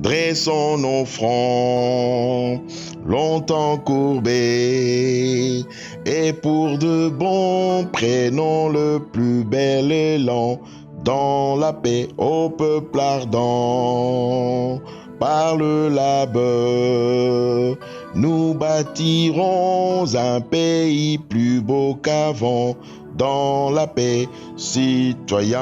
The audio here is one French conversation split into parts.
dressons nos fronts, longtemps courbés, et pour de bon, prenons le plus bel élan, dans la paix au peuple ardent. Par le labeur, nous bâtirons un pays plus beau qu'avant, dans la paix, citoyens.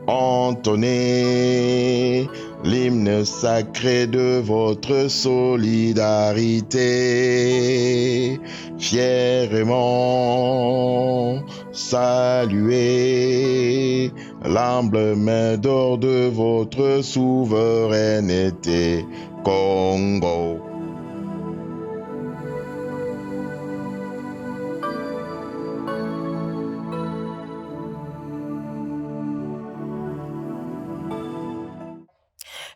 Entonnez l'hymne sacré de votre solidarité, fièrement saluez l'humble main d'or de votre souveraineté, Congo.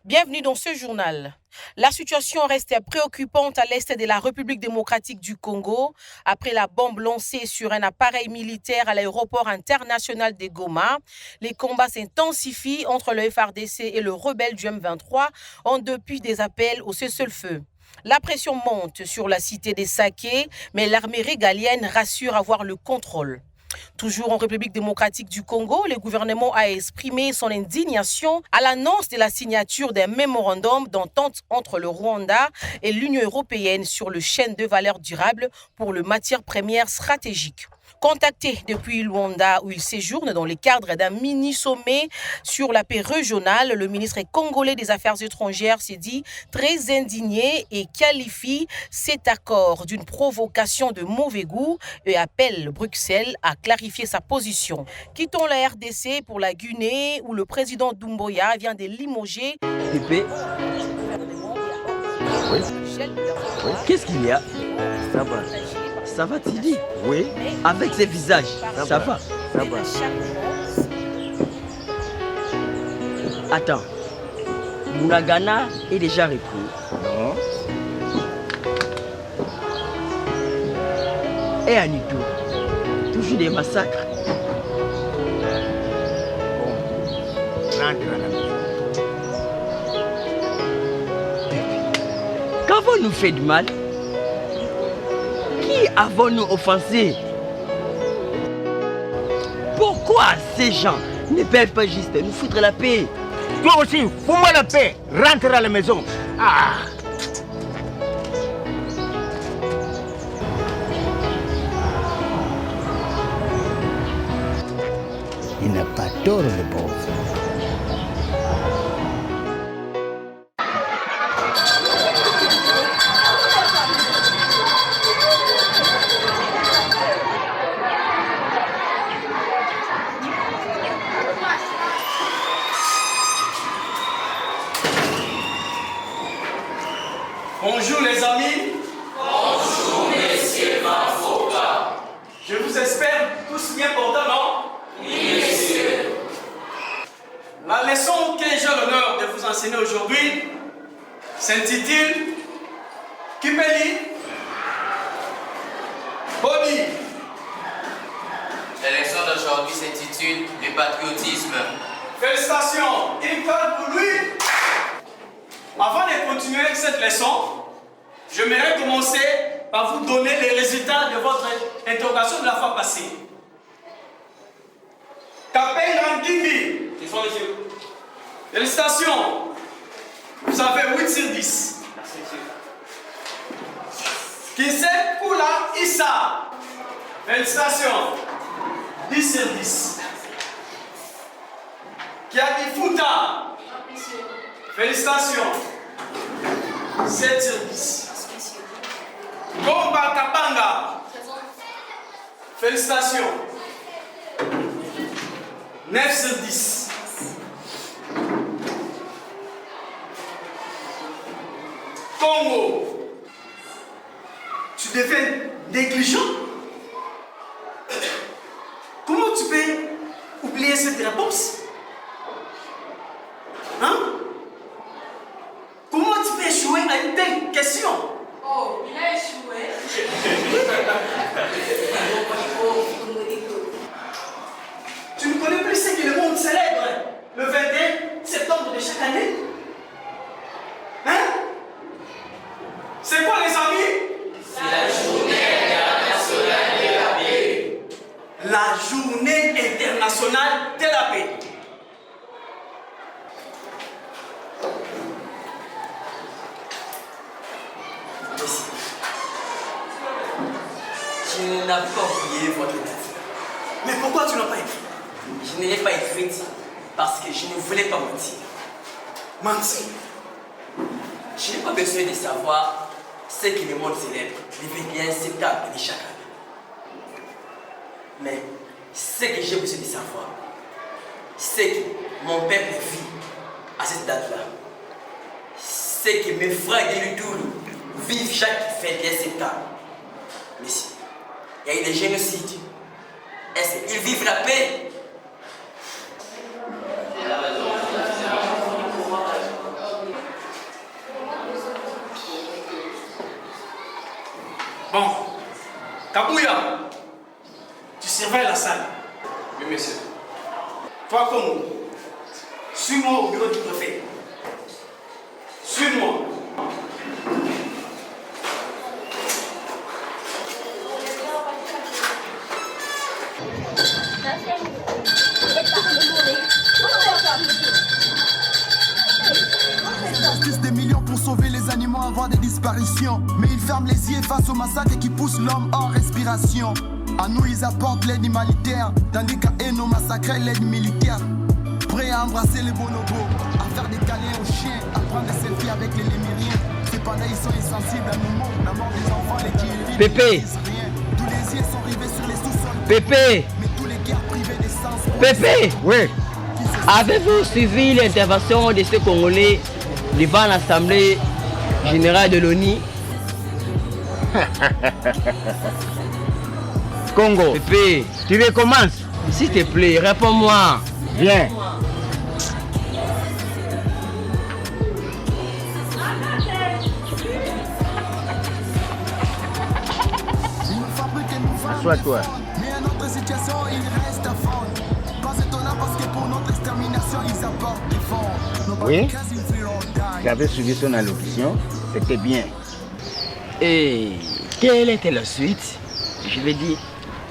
Bienvenue dans ce journal. La situation reste préoccupante à l'est de la République démocratique du Congo après la bombe lancée sur un appareil militaire à l'aéroport international de Goma. Les combats s'intensifient entre le FARDC et le rebelle du M23 en dépit des appels au cessez-le-feu. La pression monte sur la cité des Saké, mais l'armée régalienne rassure avoir le contrôle. Toujours en République démocratique du Congo, le gouvernement a exprimé son indignation à l'annonce de la signature d'un mémorandum d'entente entre le Rwanda et l'Union européenne sur le chaîne de valeur durable pour les matières premières stratégiques. Contacté depuis Luanda où il séjourne dans le cadre d'un mini-sommet sur la paix régionale, le ministre congolais des Affaires étrangères s'est dit très indigné et qualifie cet accord d'une provocation de mauvais goût et appelle Bruxelles à clarifier sa position. Quittons la RDC pour la Guinée où le président Doumbouya vient de limoger. Oui. Qu'est-ce qu'il y a? Ça va. Ça va, Tidi? Oui. Avec ces visages, ça va. Ça va. Attends. Mounagana est déjà repris. Non. Et Anito, toujours des massacres. Bon. Rentre à la maison. Qu'avons-nous fait de mal? Qui avons-nous offensé? Pourquoi ces gens ne peuvent pas juste nous foutre la paix? Toi aussi, fous-moi la paix. Rentre à la maison. Ah. Il n'a pas tort, le pauvre. Bonjour les amis. Bonjour messieurs Mafoka. Je vous espère tous bien portants, non? Oui messieurs. La leçon que j'ai l'honneur de vous enseigner aujourd'hui s'intitule Kipeli Boni. La leçon d'aujourd'hui s'intitule Le patriotisme. Félicitations, une corde pour lui. Avant de continuer cette leçon, j'aimerais commencer par vous donner les résultats de votre interrogation de la fois passée. Kapei Rangimbi. Félicitations. Vous avez 8 sur 10. Kise Kula Issa. Félicitations. 10 sur 10. Kiadi Futa. Félicitations. 7 sur 10. Gomba Kapanga. Félicitations. 9 sur 10. Congo. Tu deviens négligent? Comment tu peux oublier cette réponse? Hein? Comment tu peux échouer à une telle question? Oh, il a échoué. Tu ne connais plus ce que le monde célèbre le 21 septembre de chaque année? Je n'avais pas oublié votre lettre. Mais pourquoi tu n'as pas écrit? Je ne l'ai pas écrite parce que je ne voulais pas mentir. Mentir? Je n'ai pas besoin de savoir ce que le monde célèbre le 21 septembre de chaque année. Mais ce que j'ai besoin de savoir, c'est que mon peuple vit à cette date-là. C'est que mes frères de Lutoulou vivent chaque 21 septembre. Mais si il y a eu des génocides, est-ce qu'ils vivent la paix? Bon, Kabouya, tu surveilles la salle. Oui, monsieur. Toi, Congo, suis-moi au bureau du préfet. Suis-moi. Des millions pour sauver les animaux avant des disparitions. Mais ils ferment les yeux face au massacre qui pousse l'homme hors respiration. À nous ils apportent l'aide humanitaire, tandis qu'à eux nous massacrer l'aide militaire. Prêts à embrasser les bonobos, à faire des câlins aux chiens, à prendre des selfies avec les lémuriens. Cependant ils sont insensibles à nos mots, la mort des enfants, les tueries. Pépé. Tous les yeux sont rivés sur les sous-sols. Pépé. Mais tous les guerres privées d'essence. Pépé. Oui. Avez-vous suivi l'intervention de ce Congolais devant l'Assemblée générale de l'ONU? Congo, Pépé, tu recommences. s'il te plaît, réponds-moi. Viens. Assois-toi. Mais à notre situation, il reste à fond. Pas étonnant parce que pour notre extermination, ils apportent des fonds. Oui. J'avais suivi son allocution, c'était bien. Et quelle était la suite? Je vais dire,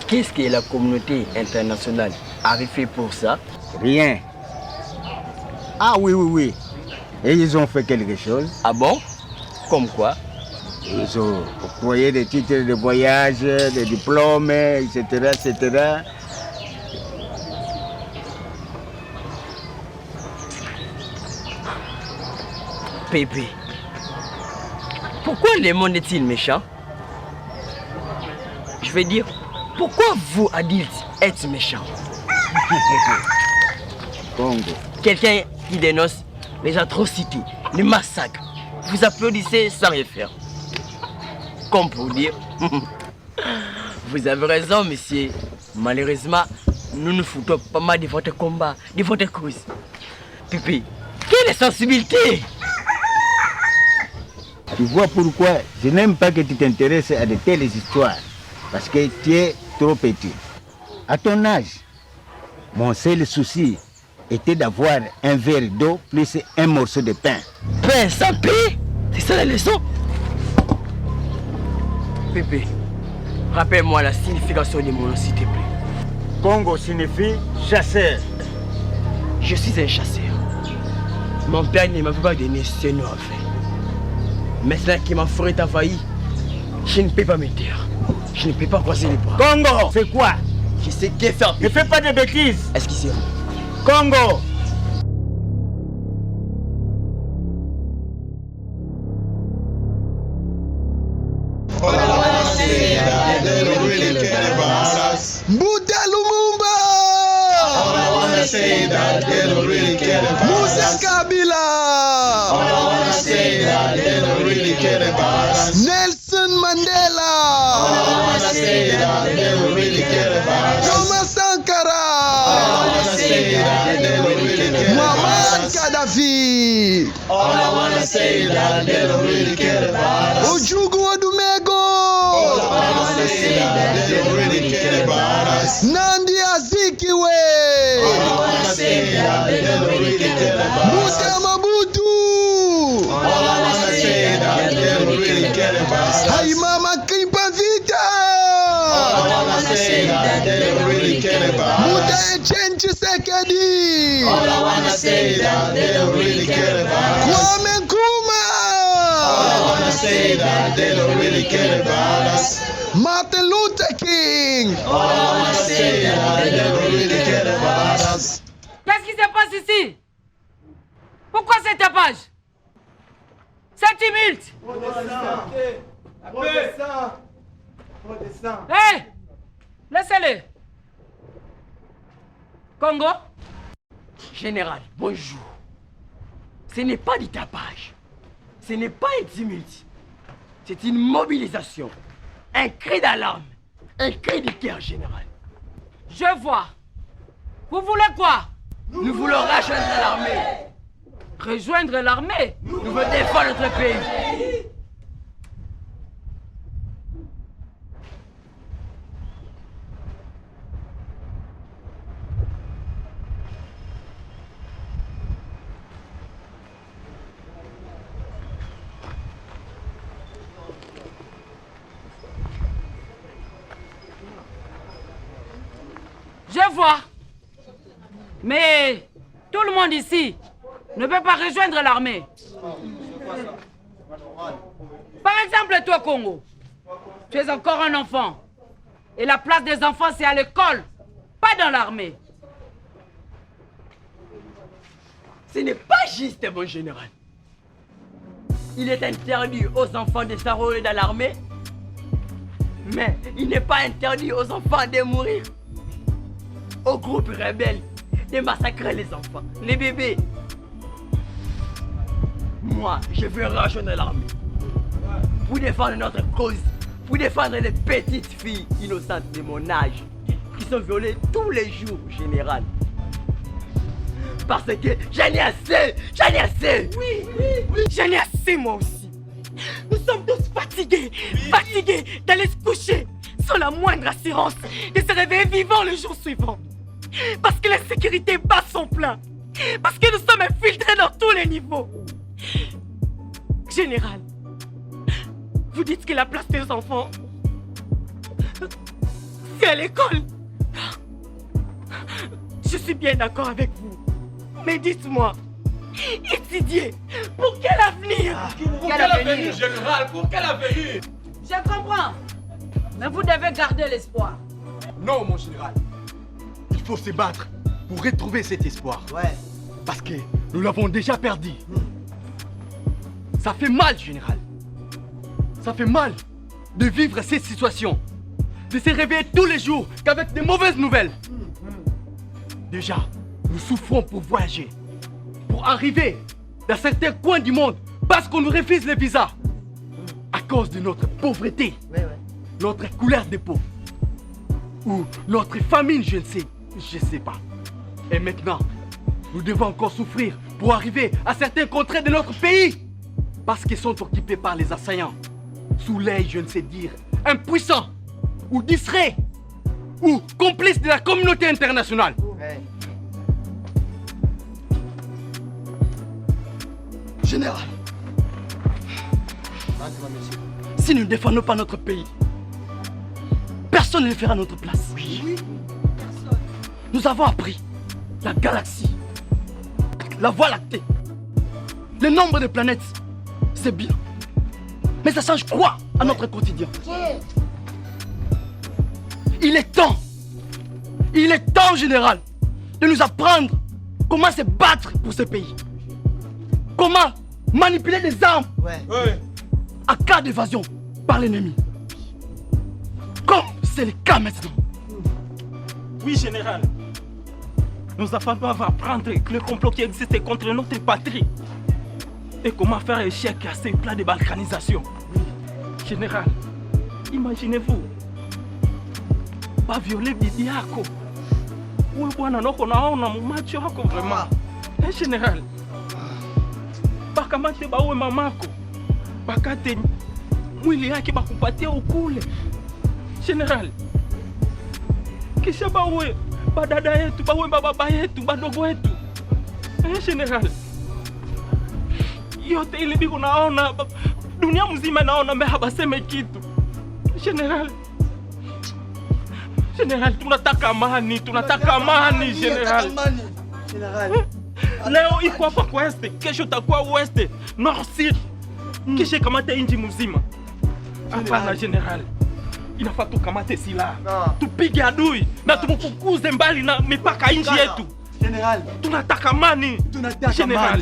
qu'est-ce que la communauté internationale avait fait pour ça? Rien. Ah oui, oui, oui. Et ils ont fait quelque chose. Ah bon? Comme quoi? Ils ont octroyé des titres de voyage, des diplômes, etc., etc. Pépé, pourquoi le monde est-il méchant? Je veux dire, pourquoi vous, adultes, êtes méchants? Congo. Quelqu'un qui dénonce les atrocités, les massacres, vous applaudissez sans rien faire. Comme pour dire, vous avez raison, monsieur. Malheureusement, nous nous foutons pas mal de votre combat, de votre cause. Pépé, quelle sensibilité! Tu vois pourquoi je n'aime pas que tu t'intéresses à de telles histoires. Parce que tu es trop petit. À ton âge, mon seul souci était d'avoir un verre d'eau plus un morceau de pain. Pain sans paix? C'est ça la leçon? Pépé, rappelle-moi la signification de mon nom, s'il te plaît. Congo signifie chasseur. Je suis un chasseur. Mon père ne m'avait pas donné ce nom à faire. Maintenant que ma forêt est envahie, je ne peux pas me taire. Je ne peux pas croiser les bras. Congo, c'est quoi? Je sais que faire. Ne fais pas de bêtises. Excusez-moi. Congo. Buddha Lumumba! Moussa Kabila! Nelson Mandela! Thomas Sankara! Muammar Gaddafi! Ojukwu Odumego! Nandi Azikiwe! Musa Mabutu! Haimama Kipavita! Muta Echenchi Sekedi! Kwame Nkrumah! they don't really care about us. Martin Luther King. All I wanna say, they don't really care about us. Qu'est-ce qui se passe ici? Pourquoi cette tapage? C'est tumulte. Hé! Laissez-les. Congo? Général, bonjour. Ce n'est pas du tapage. Ce n'est pas un tumulte. C'est une mobilisation. Un cri d'alarme. Un cri de guerre, général. Je vois. Vous voulez quoi? Nous voulons rejoindre l'armée. Rejoindre l'armée? Nous voulons défendre notre pays. Je vois. Mais tout le monde ici ne peut pas rejoindre l'armée. Par exemple, toi, Congo, tu es encore un enfant. Et la place des enfants, c'est à l'école, pas dans l'armée. Ce n'est pas juste, mon général. Il est interdit aux enfants de s'enrôler dans l'armée, mais il n'est pas interdit aux enfants de mourir. Aux groupes rebelles de massacrer les enfants, les bébés. Moi, je veux rejoindre l'armée pour défendre notre cause, pour défendre les petites filles innocentes de mon âge qui sont violées tous les jours, général. Parce que j'en ai assez, j'en ai assez. Oui, j'en ai assez moi aussi. Nous sommes tous fatigués, fatigués d'aller se coucher sans la moindre assurance de se réveiller vivant le jour suivant. Parce que la sécurité bat son plein. Parce que nous sommes infiltrés dans tous les niveaux. Général, vous dites que la place des enfants, c'est à l'école. Je suis bien d'accord avec vous. Mais dites-moi, étudier, pour quel avenir? Pour quel avenir, général? Pour quel avenir? Je comprends. Mais vous devez garder l'espoir. Non, mon général. Il faut se battre pour retrouver cet espoir. Ouais. Parce que nous l'avons déjà perdu. Ça fait mal, général. Ça fait mal de vivre cette situation. De se réveiller tous les jours qu'avec des mauvaises nouvelles. Déjà, nous souffrons pour voyager. Pour arriver dans certains coins du monde parce qu'on nous refuse les visas. À cause de notre pauvreté. Notre couleur de peau. Ou notre famine, je ne sais pas. Et maintenant, nous devons encore souffrir pour arriver à certains contrées de notre pays. Parce qu'ils sont occupés par les assaillants. Sous l'œil, je ne sais dire, impuissants, ou distraits, ou complices de la communauté internationale. Général, si nous ne défendons pas notre pays, personne ne le fera à notre place. Oui. Nous avons appris la galaxie, la Voie lactée, le nombre de planètes, c'est bien. Mais ça change quoi à notre quotidien? Il est temps, général, de nous apprendre comment se battre pour ce pays. Comment manipuler des armes à cas d'évasion par l'ennemi. Comme c'est le cas maintenant. Oui, général. Nous avons apprendre que le complot qui existe contre notre patrie. Et comment faire échec à ces plans de balkanisation. Général, imaginez-vous. Pas violer Bibiako. Oui, bwana noko naona macho yako vraiment. Général. Bakamate bawe mamako. Bakate mwili yake bakupatia ukule. Général. Kisha bawe badada yetu, bawe baba yetu, badogo yetu. Général. Yote ile biko naona dunia mzima naona mbe habaseme kitu. Général. Général, tunataka amani, Général. Leo iko hapa kwa este, kesho takuwa weste, north sud. Kisha kamata inji mzima. Hapana général. Inafaa tukamate silaha. Tupige adui na tumfukuze mbali na mipaka nchi yetu. General, tunataka amani. General,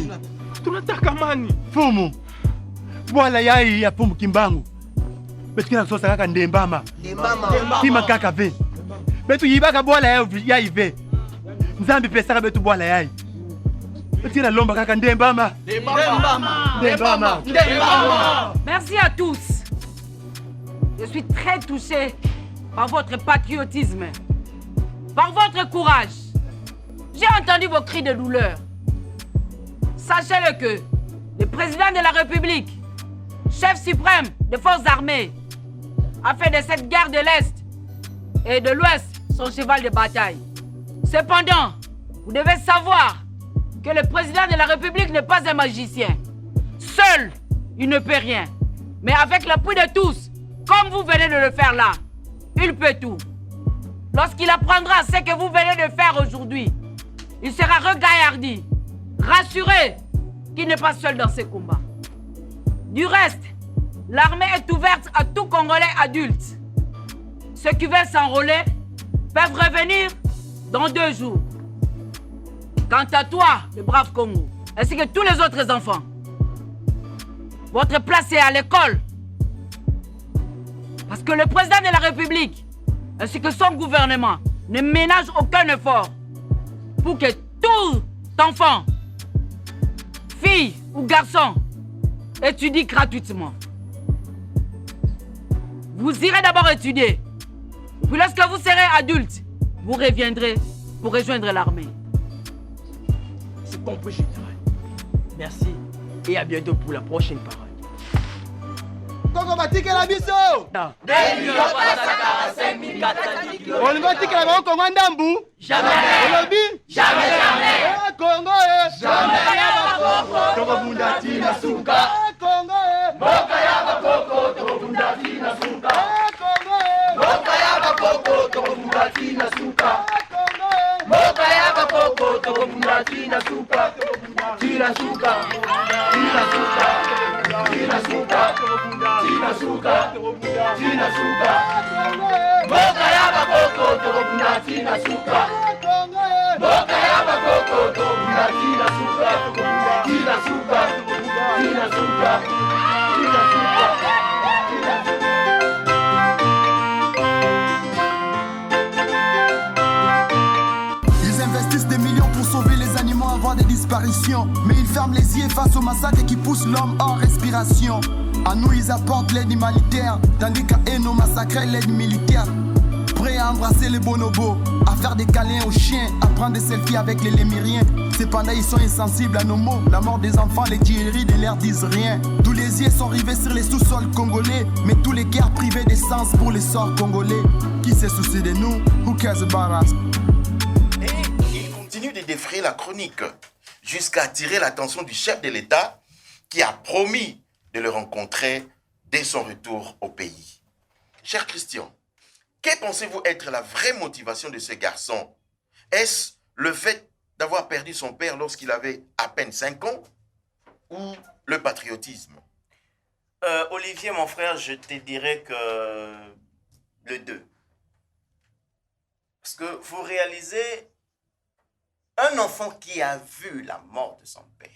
tunataka amani. Fumu. Bwala yai ya Fumu Kimbangu. Betu kina sosa kaka ndembama. Kima kaka ve. Betu yibaka bwala yai ve. Nzambi pesa betu bwala yai. Betu kina lomba kaka ndembama. Ndembama. Merci à tous. Je suis très touché par votre patriotisme, par votre courage. J'ai entendu vos cris de douleur. Sachez-le que le président de la République, chef suprême des forces armées, a fait de cette guerre de l'Est et de l'Ouest son cheval de bataille. Cependant, vous devez savoir que le président de la République n'est pas un magicien. Seul, il ne peut rien. Mais avec l'appui de tous, comme vous venez de le faire là, il peut tout. Lorsqu'il apprendra ce que vous venez de faire aujourd'hui, il sera regaillardi, rassuré qu'il n'est pas seul dans ses combats. Du reste, l'armée est ouverte à tout Congolais adulte. Ceux qui veulent s'enrôler peuvent revenir dans 2 jours. Quant à toi, le brave Congo, ainsi que tous les autres enfants, votre place est à l'école. Parce que le président de la République, ainsi que son gouvernement, ne ménage aucun effort pour que tout enfant, fille ou garçon, étudie gratuitement. Vous irez d'abord étudier. Puis lorsque vous serez adulte, vous reviendrez pour rejoindre l'armée. C'est compris, général. Merci et à bientôt pour la prochaine parole. Congo batike la biso. On va tirer la Congo ndambu. Jamais. Jamais. Congo jamais. Congo bundati na suka. Congo boka ya bakoko to bundati na suka. Congo boka ya bakoko to bundati na suka. Congo boka ya bakoko to bundati na suka. Tira suka. Tira suka. Tira suka. Tina suka, Tina suka, boka ya bakoko to bunda Tina suka, boka ya bakoko to bunda Tina suka, Tina suka, Tina suka, Tina suka. Ils investissent des millions pour sauver les animaux avant des disparitions, mais ils ferment les yeux face au massacre qui pousse l'homme hors respiration. À nous, ils apportent l'aide humanitaire, tandis qu'à eux, nos massacrés l'aide militaire. Prêts à embrasser les bonobos, à faire des câlins aux chiens, à prendre des selfies avec les lémuriens. Cependant, ils sont insensibles à nos mots. La mort des enfants, les tueries ne leur disent rien. Tous les yeux sont rivés sur les sous-sols congolais, mais tous les guerres privées d'essence pour les sorts congolais. Qui se soucie de nous? Who cares about us? Et il continue de défrayer la chronique, jusqu'à attirer l'attention du chef de l'État, qui a promis de le rencontrer dès son retour au pays. Cher Christian, que pensez-vous être la vraie motivation de ce garçon? Est-ce le fait d'avoir perdu son père lorsqu'il avait à peine 5 ans ou le patriotisme? Olivier, mon frère, je te dirais que le 2. Parce que vous réalisez, un enfant qui a vu la mort de son père,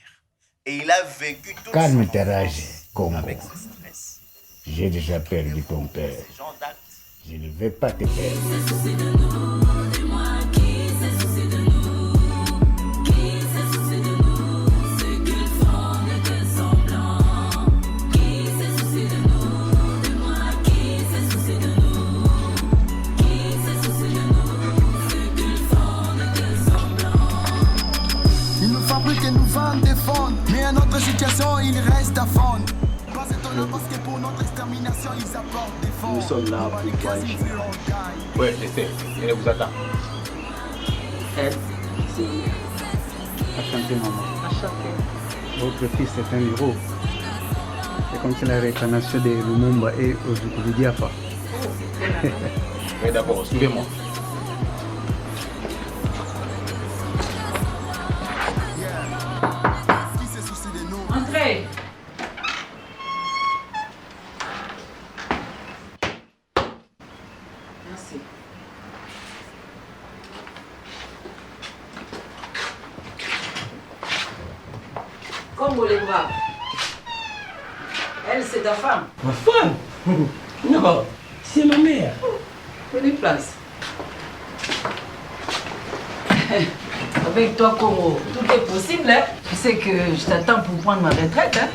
et il a vécu tout Calme ta rage, Congo. avec ce stress. J'ai déjà perdu ton père. Ce genre d'acte. Je ne vais pas te perdre. Ils nous fabriquent et nous vendent des fonds, mais à notre situation, ils restent à fond. Pas étonnant parce que pour notre extermination, ils apportent des fonds. Nous sommes là pour voir les choses. Ouais, laissez, elle vous attend. Elle, c'est... Enchanté, maman. Enchanté. Votre fils est un héros. C'est comme si la réincarnation de Lumumba et Ojukwu Diafa. Mais d'abord, suivez-moi. Entrez. Merci. Congo les braves. Elle, c'est ta femme. Ma femme? Non, c'est ma mère. Prenez place. Avec toi, Congo, tout est possible, hein? Tu sais que je t'attends pour prendre ma retraite, hein?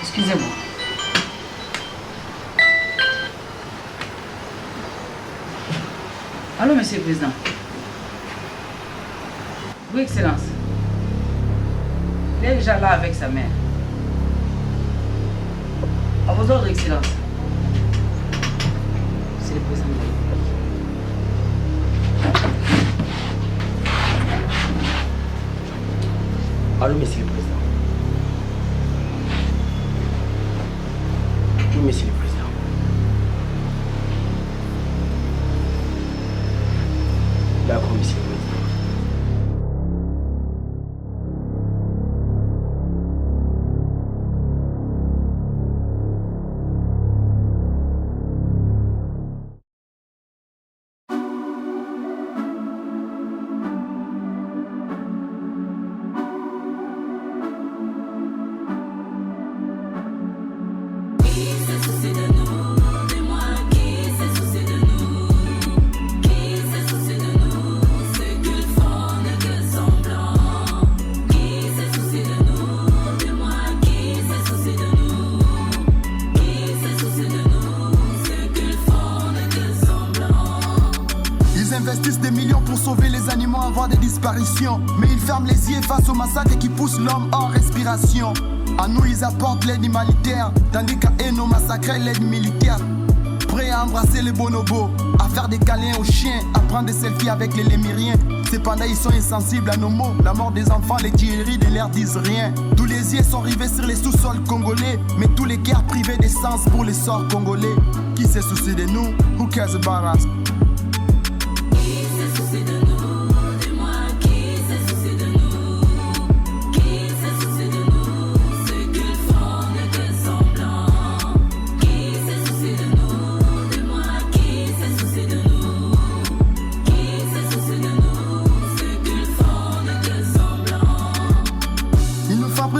Excusez-moi. Allô, Monsieur le Président. Oui, Excellence. Il est déjà là avec sa mère. À vos ordres, Excellence. C'est le Président. Allô, Monsieur le Président. Oui, Monsieur le Président. D'accord, Monsieur le Président. Investissent des millions pour sauver les animaux avant des disparitions. Mais ils ferment les yeux face au massacre qui pousse l'homme hors respiration. À nous ils apportent l'aide humanitaire, tandis qu'à eux nos massacrés l'aide militaire. Prêts à embrasser les bonobos, à faire des câlins aux chiens, à prendre des selfies avec les lémuriens. Cependant ils sont insensibles à nos mots. La mort des enfants, les tueries de l'air disent rien. Tous les yeux sont rivés sur les sous-sols congolais, mais tous les guerres privées d'essence pour les sorts congolais. Qui se soucie de nous? Who cares about us?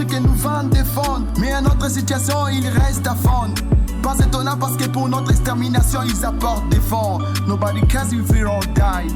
Que nous vendent des fonds, mais à notre situation il reste à fond. Pas étonnant parce que pour notre extermination ils apportent des fonds. Nobody cares if we all die.